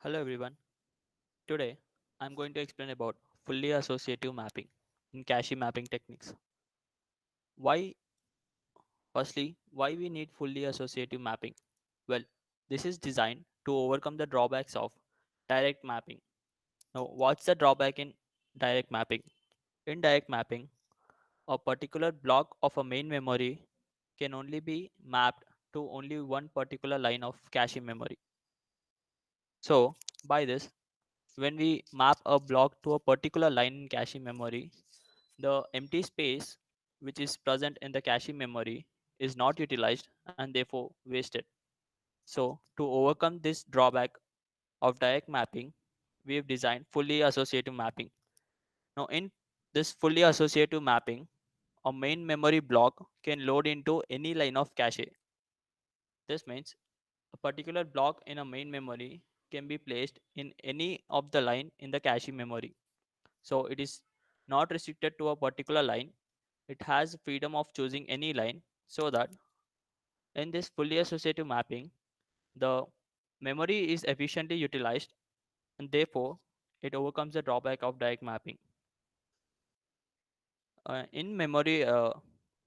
Hello everyone. Today I'm going to explain about fully associative mapping in cache mapping techniques. Why why we need fully associative mapping? Well, this is designed to overcome the drawbacks of direct mapping. Now, what's the drawback in direct mapping? In direct mapping, a particular block of a main memory can only be mapped to only one particular line of cache memory. So, by this, when we map a block to a particular line in cache memory, the empty space which is present in the cache memory is not utilized and therefore wasted. So, to overcome this drawback of direct mapping, we have designed fully associative mapping. Now, in this fully associative mapping, a main memory block can load into any line of cache. This means a particular block in a main memory can be placed in any of the line in the cache memory. So, it is not restricted to a particular line. It has freedom of choosing any line so that in this fully associative mapping, the memory is efficiently utilized and therefore it overcomes the drawback of direct mapping. In memory,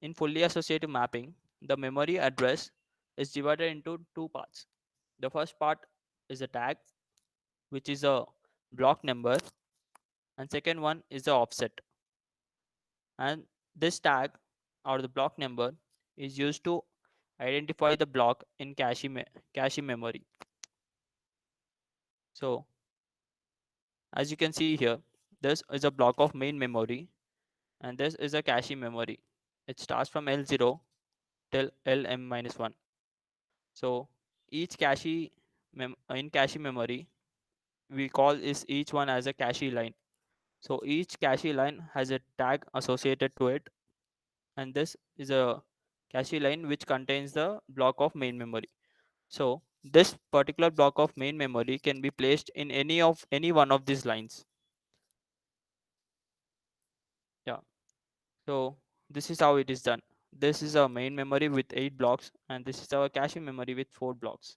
in fully associative mapping, the memory address is divided into two parts. The first part is a tag, which is a block number, and second one is the offset. And this tag or the block number is used to identify the block in cache memory. So as you can see here, this is a block of main memory and this is a cache memory. It starts from L0 till LM-1. So each in cache memory, we call is each one as a cache line. So each cache line has a tag associated to it, and this is a cache line which contains the block of main memory. So this particular block of main memory can be placed in any one of these lines. Yeah. So this is how it is done. This is our main memory with 8 blocks and this is our cache memory with 4 blocks.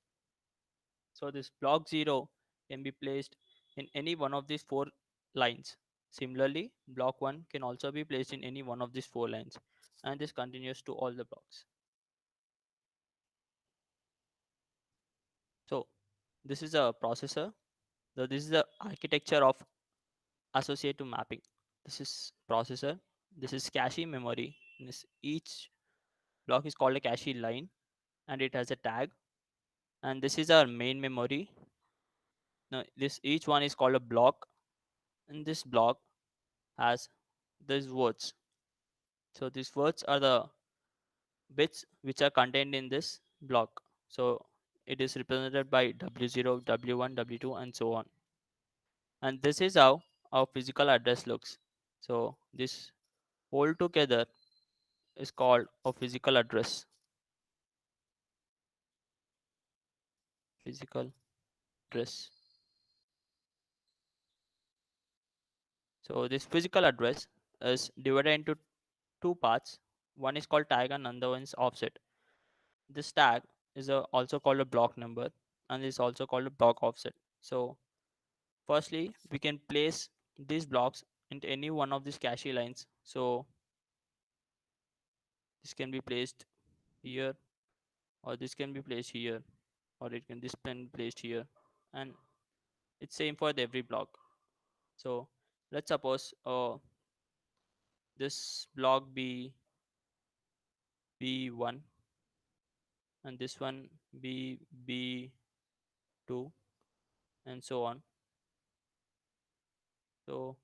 So this block 0 can be placed in any one of these 4 lines. Similarly, block 1 can also be placed in any one of these 4 lines, and this continues to all the blocks. So this is a processor. So this is the architecture of associative mapping. This is processor. This is cache memory. Each block is called a cache line and it has a tag. And this is our main memory. Now, this each one is called a block, and this block has these words. So these words are the bits which are contained in this block. So it is represented by W0, W1, W2, and so on. And this is how our physical address looks. So this whole together is called a physical address. Physical address. So this physical address is divided into two parts. One is called tag and another one is offset. This tag is also called a block number and is also called a block offset. So firstly, we can place these blocks into any one of these cache lines. So this can be placed here, or this can be placed here, or this can be placed here, and it's same for the every block. So let's suppose this block be B1 and this one be B2 and so on. So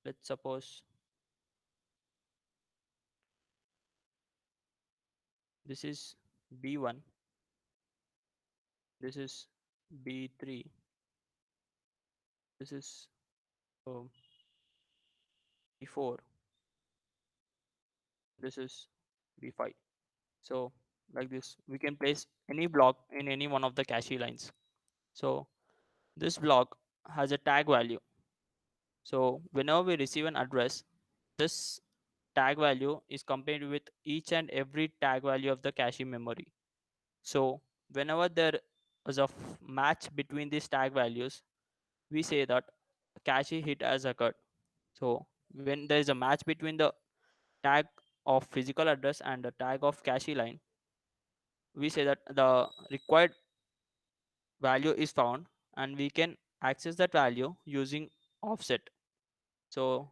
let's suppose this is B1, this is B3, this is um, B4, this is B5. So like this, we can place any block in any one of the cache lines. So this block has a tag value. So whenever we receive an address, this tag value is compared with each and every tag value of the cache memory. So whenever there is a match between these tag values, we say that cache hit has occurred. So when there is a match between the tag of physical address and the tag of cache line, we say that the required value is found and we can access that value using offset. So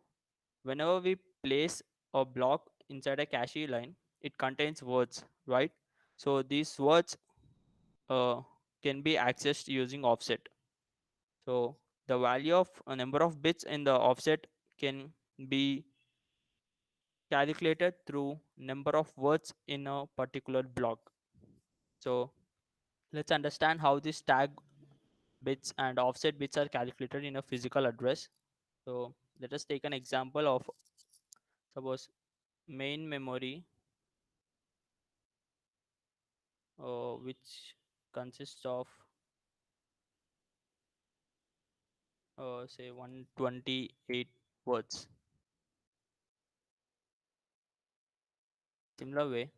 whenever we place a block inside a cache line, it contains words, right? So these words uh, can be accessed using offset. So the value of a number of bits in the offset can be calculated through number of words in a particular block. So let's understand how this tag bits and offset bits are calculated in a physical address. So let us take an example of, suppose, main memory, which consists of say 128 words. Similar way,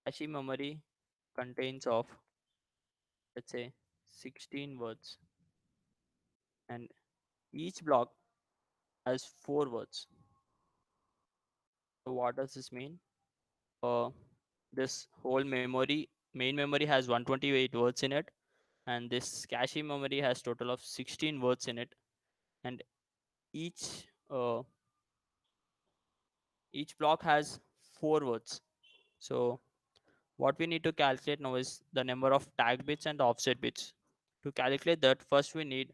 cache memory contains of, let's say, 16 words, and each block has 4 words. So what does this mean? uh, this whole memory, main memory, has 128 words in it, and this cache memory has total of 16 words in it, and each uh, each block has 4 words. So what we need to calculate now is the number of tag bits and offset bits. To calculate that, first we need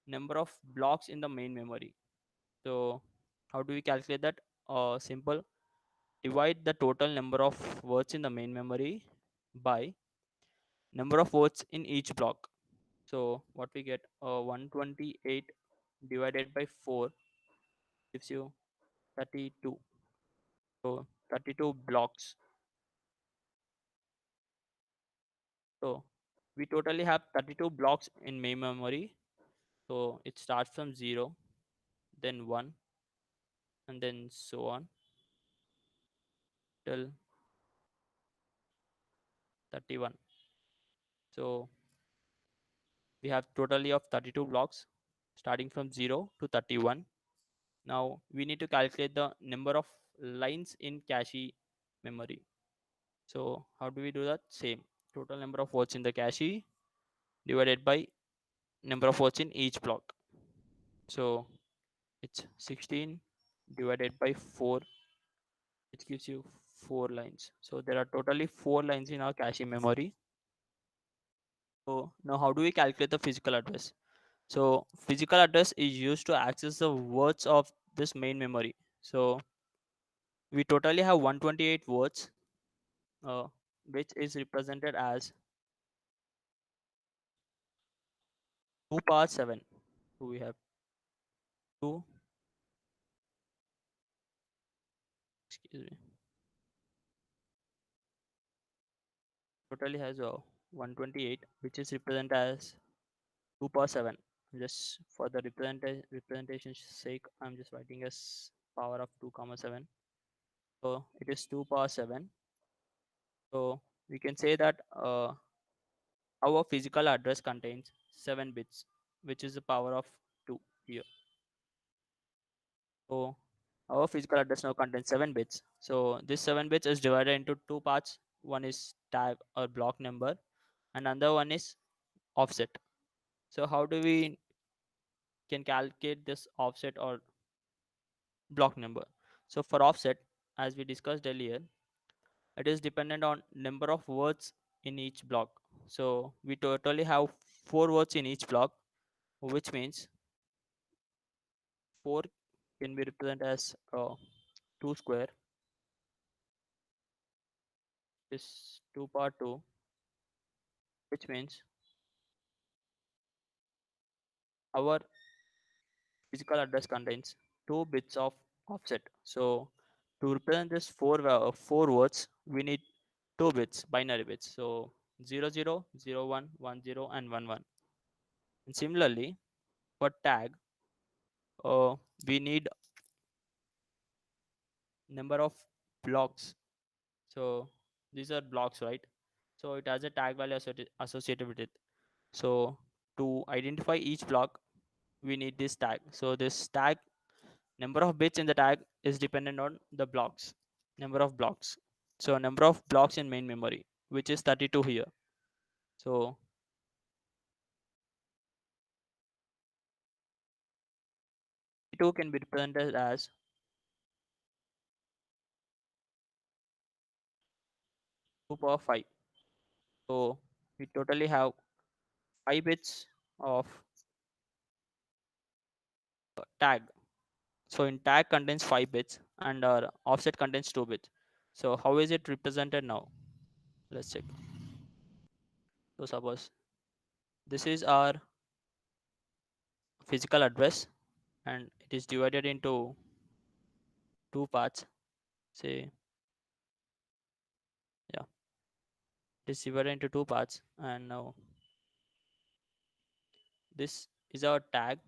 number of blocks in the main memory. So how do we calculate that? Simple, divide the total number of words in the main memory by number of words in each block. So what we get, 128 divided by 4 gives you 32. So 32 blocks. So we totally have 32 blocks in main memory. So it starts from 0, then 1, and then so on till 31. So we have totally of 32 blocks starting from 0 to 31. Now we need to calculate the number of lines in cache memory. So how do we do that? Same, total number of words in the cache divided by number of words in each block. So it's 16 divided by 4, which gives you 4 lines. So there are totally 4 lines in our cache memory. So now how do we calculate the physical address? So physical address is used to access the words of this main memory. So we totally have 128 words, uh, which is represented as 2 power 7. So we have 2, excuse me, totally has 128, which is represented as 2 power 7. Just for the representation sake, I'm just writing as power of 2 comma 7. So it is 2 power 7. So we can say that our physical address contains 7 bits, which is the power of 2 here. So our physical address now contains 7 bits. So this 7 bits is divided into two parts. One is tag or block number, and another one is offset. So how do we can calculate this offset or block number? So for offset, as we discussed earlier, it is dependent on number of words in each block. So we totally have 4 words in each block, which means 4 can be represented as 2 square is 2 power 2, which means our physical address contains 2 bits of offset. So to represent this 4 words, we need 2 bits, binary bits. So 00, 01, 10, and 11. And similarly, for tag, uh, we need number of blocks. So these are blocks, right? So it has a tag value associated with it. So to identify each block, we need this tag. So this tag, number of bits in the tag is dependent on the blocks, number of blocks. So number of blocks in main memory, which is 32 here. So 32 can be represented as 2 power 5. So we totally have 5 bits of tag. So in tag contains 5 bits and our offset contains 2 bits. So how is it represented now? Let's check. So suppose this is our physical address and it is divided into two parts. Say, yeah, it is divided into two parts. And now this is our tag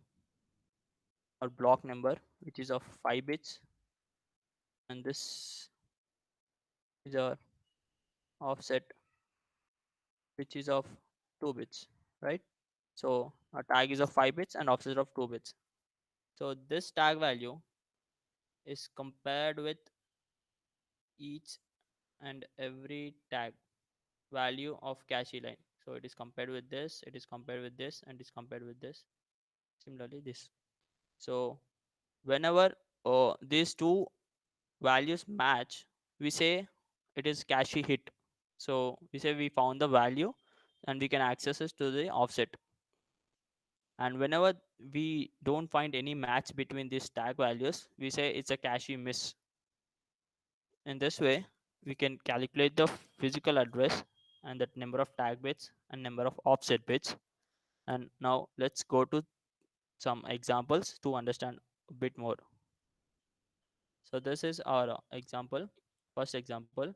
or block number, which is of 5 bits. And this is our offset, which is of 2 bits, right? So our tag is of 5 bits and offset of 2 bits. So this tag value is compared with each and every tag value of cache line. So it is compared with this, it is compared with this, and it is compared with this. Similarly, this. So whenever these two values match, we say it is cache hit. So we say we found the value and we can access it to the offset. And whenever we don't find any match between these tag values, we say it's a cache miss. In this way, we can calculate the physical address and that number of tag bits and number of offset bits. And now let's go to some examples to understand a bit more. So this is our example, first example.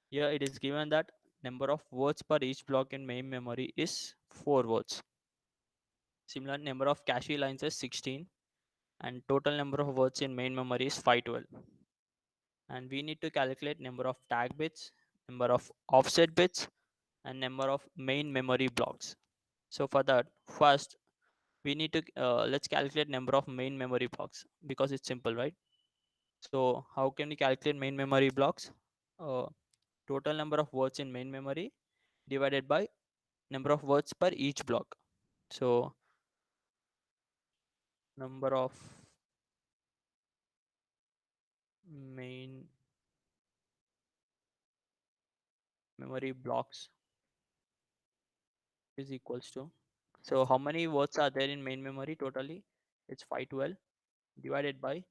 Here it is given that number of words per each block in main memory is 4 words. Similar number of cache lines is 16 and total number of words in main memory is 512. And we need to calculate number of tag bits, number of offset bits, and number of main memory blocks. So for that, first we need to let's calculate number of main memory blocks because it's simple, right? So how can we calculate main memory blocks? Uh, Total number of words in main memory divided by number of words per each block. So number of main memory blocks is equals to, so how many words are there in main memory totally? It's 512 divided by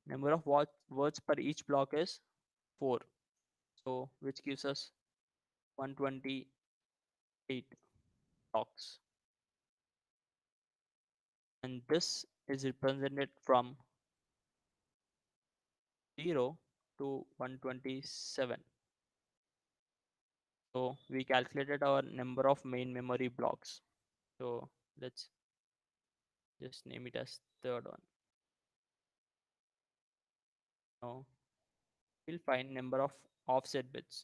number of words per each block is 4. So which gives us 128 blocks. And this is represented from 0 to 127. So we calculated our number of main memory blocks. So let's just name it as third one. Now we'll find number of offset bits.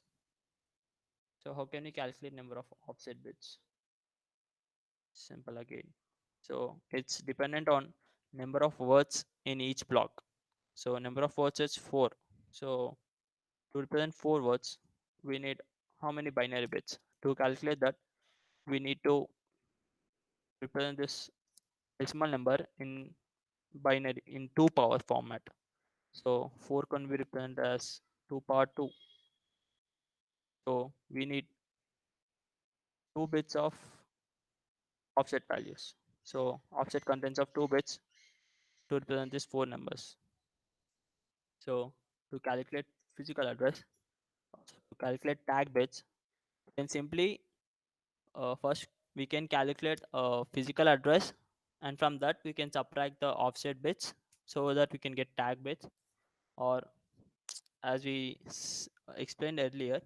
So how can we calculate number of offset bits? Simple again. So it's dependent on number of words in each block. So number of words is 4. So to represent 4 words, we need how many binary bits? To calculate that, we need to represent this decimal number in binary in 2 power format. So 4 can be represented as 2 power 2. So we need 2 bits of offset values. So offset contains of 2 bits to represent these 4 numbers. So to calculate physical address, to calculate tag bits, then simply first we can calculate a physical address, and from that we can subtract the offset bits so that we can get tag bits. Or as we explained earlier,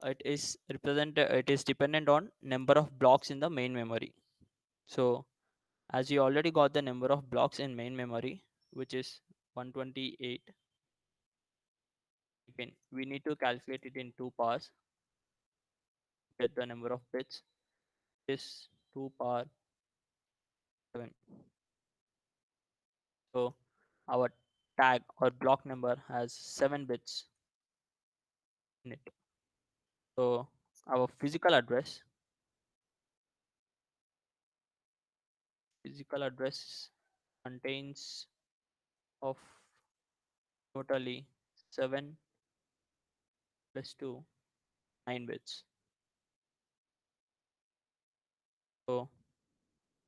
it is dependent on number of blocks in the main memory. So as we already got the number of blocks in main memory, which is 128, again we need to calculate it in 2 parts, get the number of bits is 2 power 7. So our tag or block number has 7 bits in it. So our physical address contains of totally 7 plus 2, 9 bits. So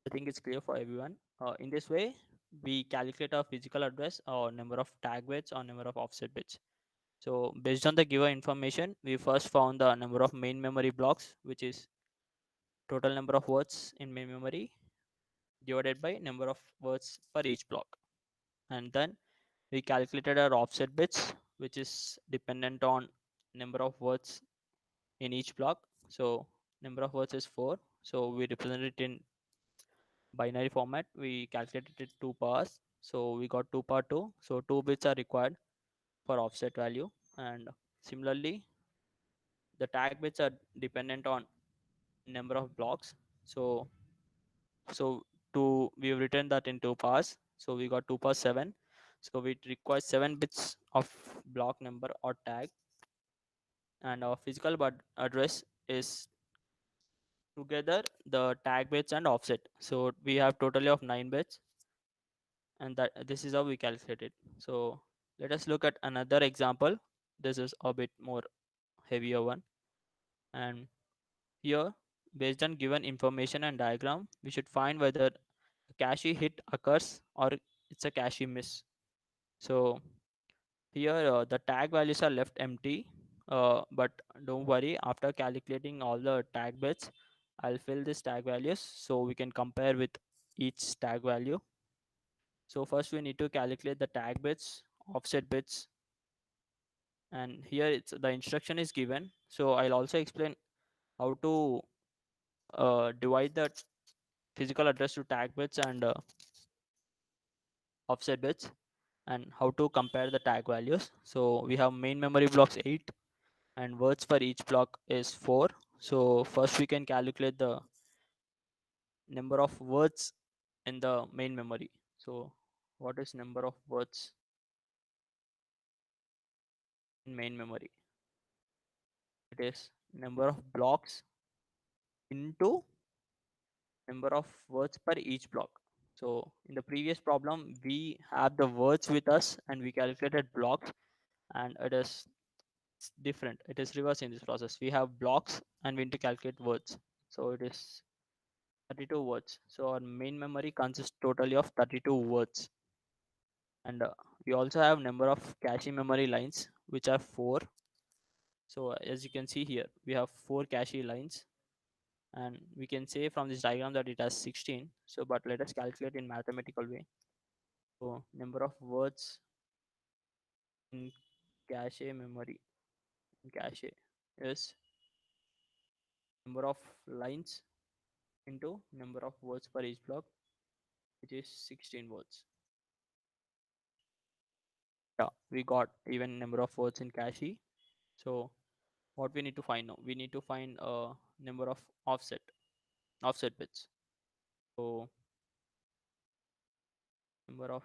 I think it's clear for everyone. In this way, we calculate our physical address or number of tag bits or number of offset bits. So based on the given information, we first found the number of main memory blocks, which is total number of words in main memory divided by number of words per each block. And then we calculated our offset bits, which is dependent on number of words in each block. So number of words is 4. So we represent it in binary format. We calculated it 2 powers. So we got 2 power 2. So 2 bits are required for offset value. And similarly, the tag bits are dependent on number of blocks. So we've written that in 2 powers. So we got 2 power 7. So we require 7 bits of block number or tag, and our physical address is together the tag bits and offset. So we have totally of 9 bits, and that this is how we calculate it. So let us look at another example. This is a bit more heavier one, and here, based on given information and diagram, we should find whether a cache hit occurs or it's a cache miss. So here the tag values are left empty, but don't worry, after calculating all the tag bits, I'll fill this tag values so we can compare with each tag value. So first we need to calculate the tag bits, offset bits, and here it's the instruction is given. So I'll also explain how to divide the physical address to tag bits and offset bits, and how to compare the tag values. So we have main memory blocks 8 and words for each block is 4. So first we can calculate the number of words in the main memory. So what is number of words in main memory? It is number of blocks into number of words per each block. So in the previous problem, we have the words with us and we calculated blocks, and it is different. It is reverse in this process. We have blocks and we need to calculate words. So it is 32 words. So our main memory consists totally of 32 words. And we also have number of cache memory lines, which are 4. So as you can see here, we have 4 cache lines, and we can say from this diagram that it has 16. So but let us calculate in mathematical way. So number of words in cache memory in cache is number of lines into number of words per each block, which is 16 words. Yeah, we got even number of words in cache. So what we need to find now? We need to find a number of offset bits. So number of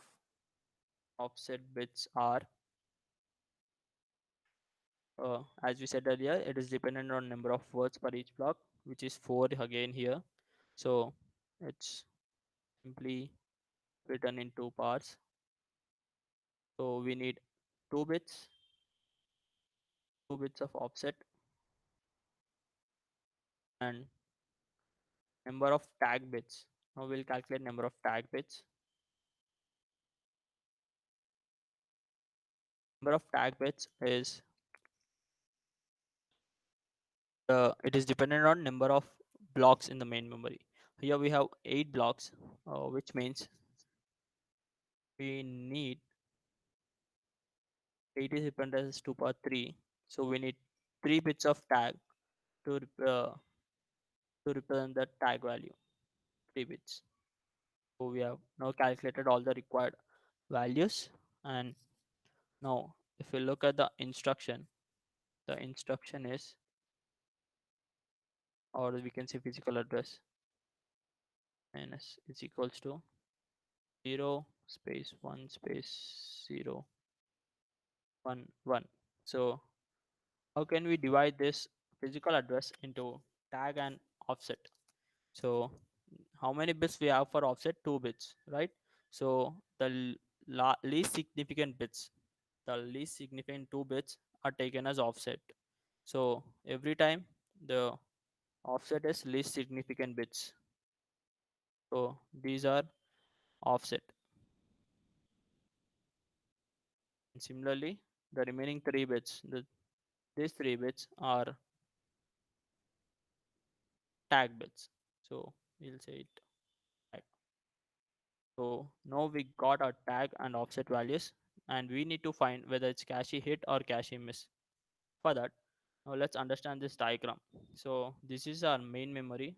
offset bits are, as we said earlier, it is dependent on number of words per each block, which is 4 again here. So it's simply written in 2 parts. So we need 2 bits, 2 bits of offset, and number of tag bits. Now we'll calculate number of tag bits. Number of tag bits is, it is dependent on number of blocks in the main memory. Here we have 8 blocks, which means we need 8 is dependent as 2 power 3. So we need 3 bits of tag to to represent the tag value, 3 bits. So we have now calculated all the required values, and now if we look at the instruction is, or we can say physical address. minus is equals to 0 space 1 space 0 1 1. So how can we divide this physical address into tag and offset? So how many bits we have for offset? 2 bits, right? So the least significant bits, the least significant 2 bits are taken as offset. So every time the offset is least significant bits, so these are offset. And similarly, the remaining 3 bits, these 3 bits are tag bits. So we'll say it tag. So now we got our tag and offset values, and we need to find whether it's cache hit or cache miss. For that, now let's understand this diagram. So this is our main memory,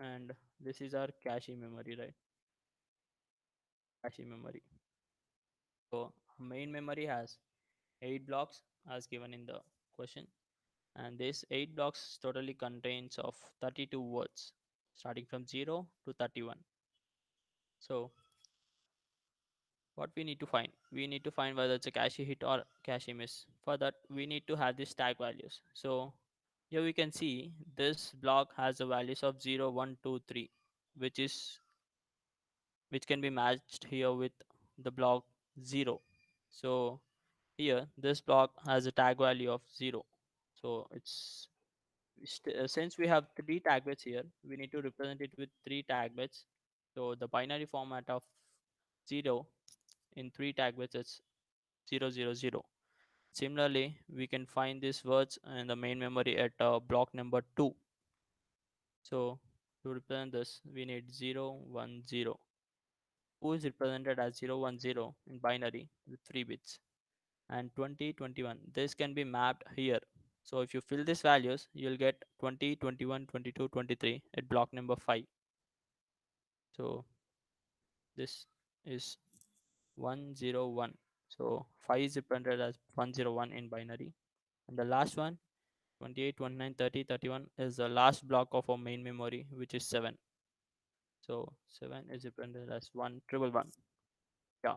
and this is our cache memory, right? Cache memory. So main memory has 8 blocks as given in the question, and this 8 blocks totally contains of 32 words starting from 0 to 31. So what we need to find, we need to find whether it's a cache hit or cache miss. For that, we need to have these tag values. So here we can see this block has the values of 0 1 2 3, which is which can be matched here with the block 0. So here this block has a tag value of 0. So since we have 3 tag bits here, we need to represent it with 3 tag bits. So the binary format of 0 in 3 tag bits is 000. Similarly, we can find these words in the main memory at block number 2. So to represent this, we need 010, who is represented as 010 in binary with 3 bits, and 2021. This can be mapped here. So if you fill these values, you'll get 20, 21, 22, 23 at block number 5. So this is 101. So 5 is represented as 101 in binary. And the last one, 28, 29, 30, 31 is the last block of our main memory, which is 7. So 7 is represented as 111. Yeah.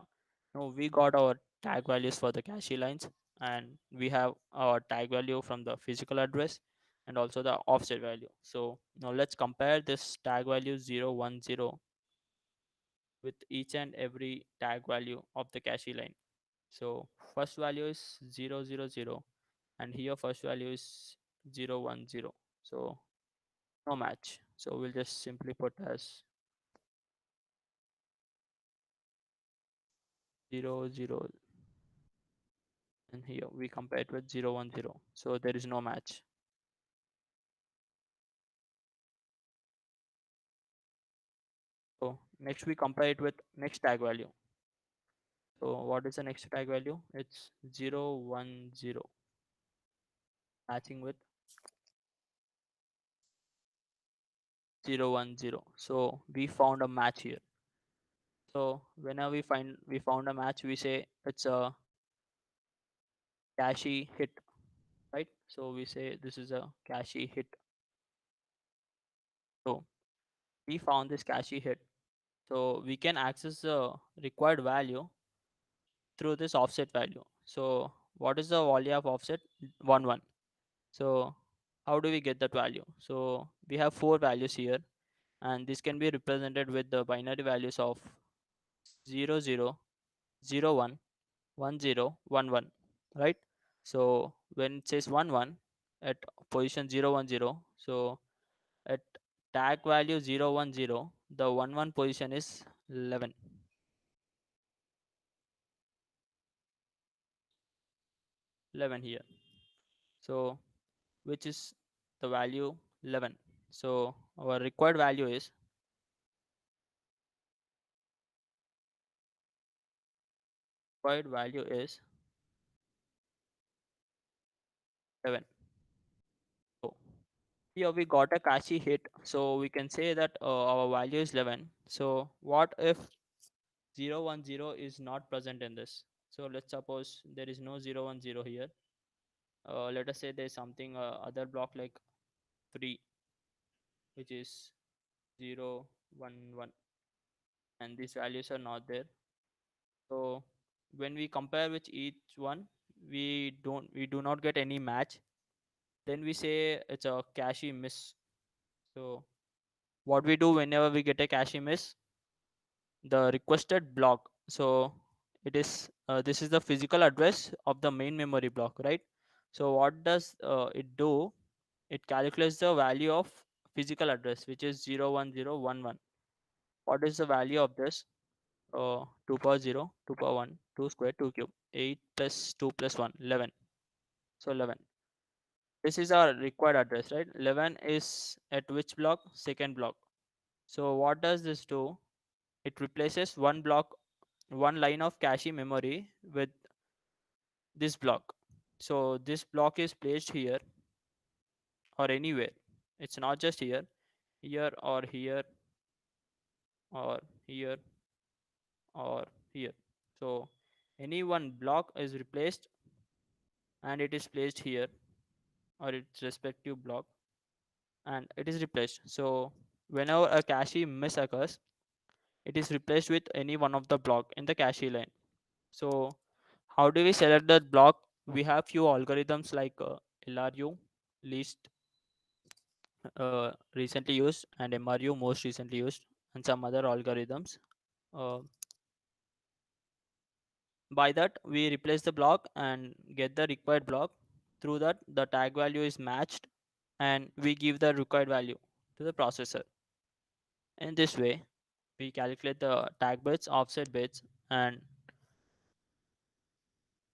Now we got our tag values for the cache lines, and we have our tag value from the physical address and also the offset value. So now let's compare this tag value 010 with each and every tag value of the cache line. So first value is 000, and here first value is 010. So no match. So we'll just simply put as 00, and here we compare it with 010. So there is no match. So next we compare it with next tag value. So what is the next tag value? It's 010 matching with 010. So we found a match here. So whenever we found a match, we say it's a cache hit, right? So we say this is a cache hit. So we found this cache hit. So we can access the required value through this offset value. So what is the value of offset? 1 1. So how do we get that value? So we have 4 values here, and this can be represented with the binary values of 0 0, 0 1, 1 0, 1 1, right? So when it says 1 1 at position 0 1 0, so at tag value 0 1 0, the 1 1 position is 11. 11 here. So which is the value 11. So our required value is 11. So here we got a cache hit, so we can say that our value is 11. So what if 010 is not present in this? So let's suppose there is no 010 here. Let us say there's something other block like 3. which is 0, 1, 1, and these values are not there. So when we compare with each one, we do not get any match. Then we say it's a cache miss. So what we do whenever we get a cache miss, the requested block. So it is this is the physical address of the main memory block, right? So what does it do? It calculates the value of physical address, which is 01011. What is the value of this? 2 power 0, 2 power 1, 2 square, 2 cube, 8 plus 2 plus 1, 11. So 11. This is our required address, right? 11 is at which block? Second block. So what does this do? It replaces one block, one line of cache memory with this block. So this block is placed here or anywhere. It's not just here, here or here or here or here. So any one block is replaced and it is placed here or its respective block and it is replaced. So whenever a cache miss occurs, it is replaced with any one of the block in the cache line. So how do we select that block? We have few algorithms like LRU, least recently used, and MRU, most recently used, and some other algorithms. Uh, by that, we replace the block and get the required block. Through that, the tag value is matched and we give the required value to the processor. In this way, we calculate the tag bits, offset bits, and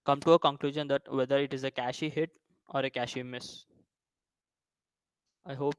come to a conclusion that whether it is a cache hit or a cache miss. I hope